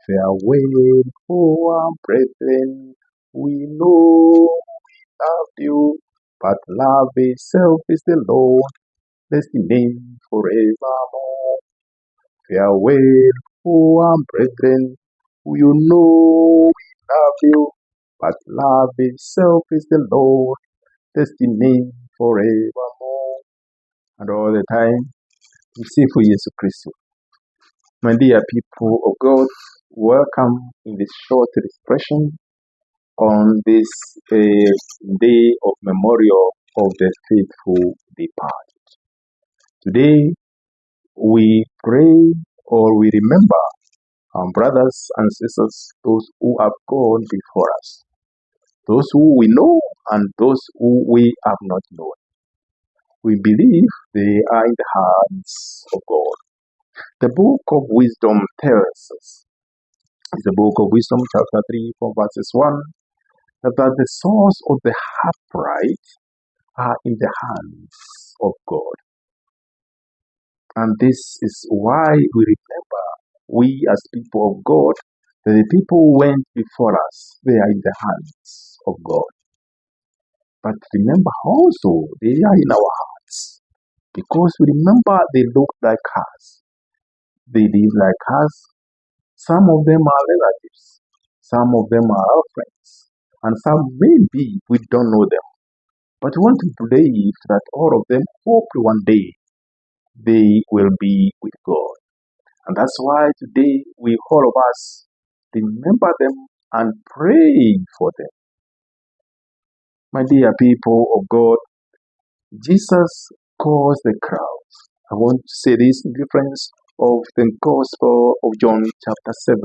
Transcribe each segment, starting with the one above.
Farewell, poor brethren, we know we love you, but love itself is the Lord, destined forevermore. Farewell, poor brethren, you know we love you, but love itself is the Lord, destined forevermore. And all the time, we say for Jesus Christ. My dear people of God, welcome in this short expression on this day of memorial of the faithful departed. Today, we pray or we remember our brothers and sisters, those who have gone before us, those who we know and those who we have not known. We believe they are in the hands of God. The book of wisdom tells us, it's the book of wisdom, chapter 3, from verses 1, that the souls of the upright are in the hands of God. And this is why we remember, we as people of God, that the people who went before us, they are in the hands of God. But remember also, they are in our hearts. Because we remember they look like us. They live like us. Some of them are relatives. Some of them are our friends. And some maybe we don't know them. But we want to believe that all of them hope one day they will be with God. And that's why today we all of us remember them and pray for them. My dear people of God, Jesus calls the crowds. I want to say this in difference of the Gospel of John chapter 6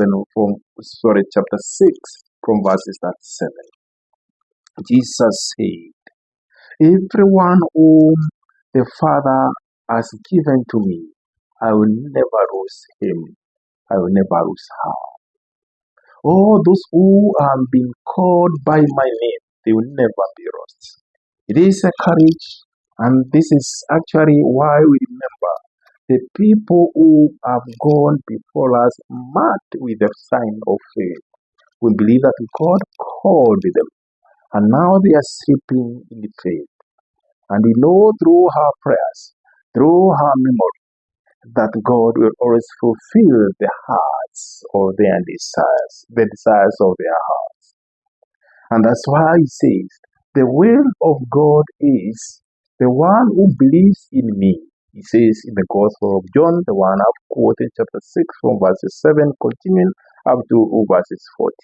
from verses 37. Jesus said, everyone whom the Father has given to me, I will never lose him. I will never lose her. All those who have been called by my name, they will never be lost. It is a courage, and this is actually why we remember the people who have gone before us marked with the sign of faith. We believe that God called them, and now they are sleeping in the faith. And we know through our prayers, through our memory, that God will always fulfill the hearts of their desires, the desires of their hearts. And that's why he says, the will of God is the one who believes in me. He says in the Gospel of John, the one I've quoted, chapter 6, from verses 7, continuing up to verses 40.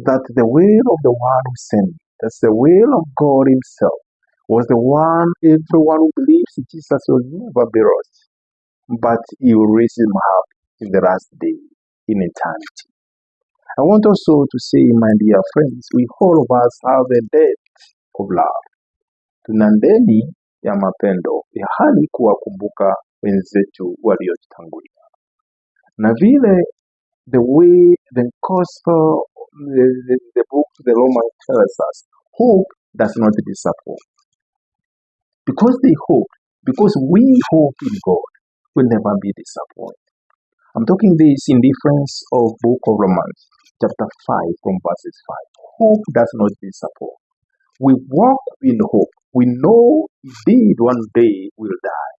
That the will of the one who sent me, that's the will of God himself, was the one everyone who believes in Jesus will never be lost, but he will raise him up in the last day, in eternity. I want also to say, my dear friends, we all of us have a debt of love. Tuna deni ya mapendo ya hali kuwakumbuka wenzetu waliotutangulia. Na vile the way the gospel, the book to the Romans tells us, hope does not disappoint. Because they hope, because we hope in God, will never be disappointed. I'm talking this in difference of book of Romans, chapter 5 from verses 5. Hope does not disappoint. We walk in hope. We know indeed one day we'll die.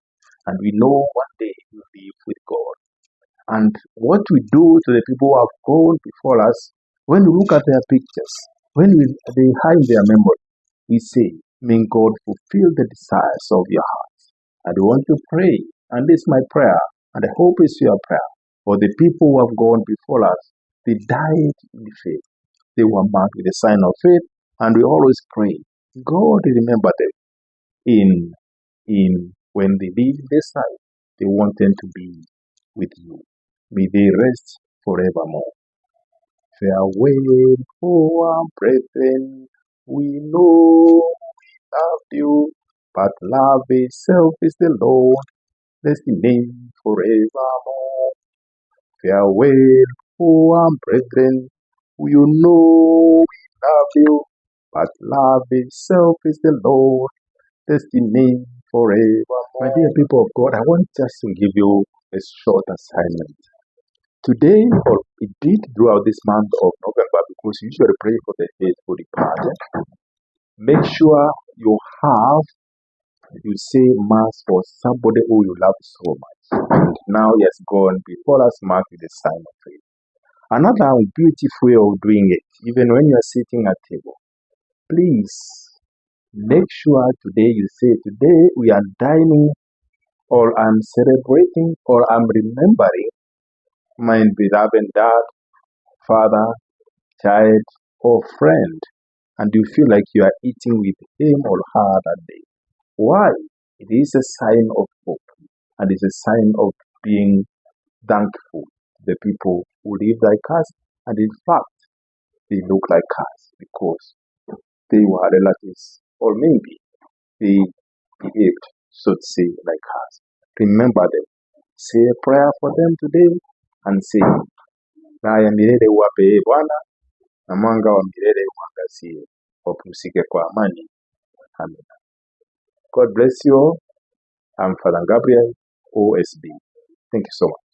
And we know one day we'll live with God. And what we do to the people who have gone before us, when we look at their pictures, when they hide their memory, we say, may God fulfill the desires of your heart. And we want to pray, and this is my prayer, and I hope it's your prayer, for the people who have gone before us. They died in faith. They were marked with the sign of faith, and we always pray, God remember them in when they leave this side, they want them to be with you. May they rest forevermore. Farewell, poor brethren, we know we love you, but love itself is the Lord, destined forevermore. Farewell, poor brethren, you know we love you, but love itself is the Lord, destined forevermore. My dear people of God, I want just to give you a short assignment. today, or indeed throughout this month of November, because you usually pray for the faithful departed, make sure you say Mass for somebody who you love so much. And now he has gone before us, marked with the sign of faith. Another beautiful way of doing it, even when you are sitting at table, please make sure today you say, today we are dining, or I'm celebrating, or I'm remembering my beloved dad, father, child, or friend, and you feel like you are eating with him or her that day. Why? It is a sign of hope, and it's a sign of being thankful to the people who live like us, and in fact, they look like us because they were relatives, or maybe they behaved, so to say, like us. Remember them. Say a prayer for them today, and say, Raya milele uwape Bwana, na mwanga wa milele uangazie, wapumzike kwa amani. Amen. God bless you all. I'm Father Gabriel, O.S.B. Thank you so much.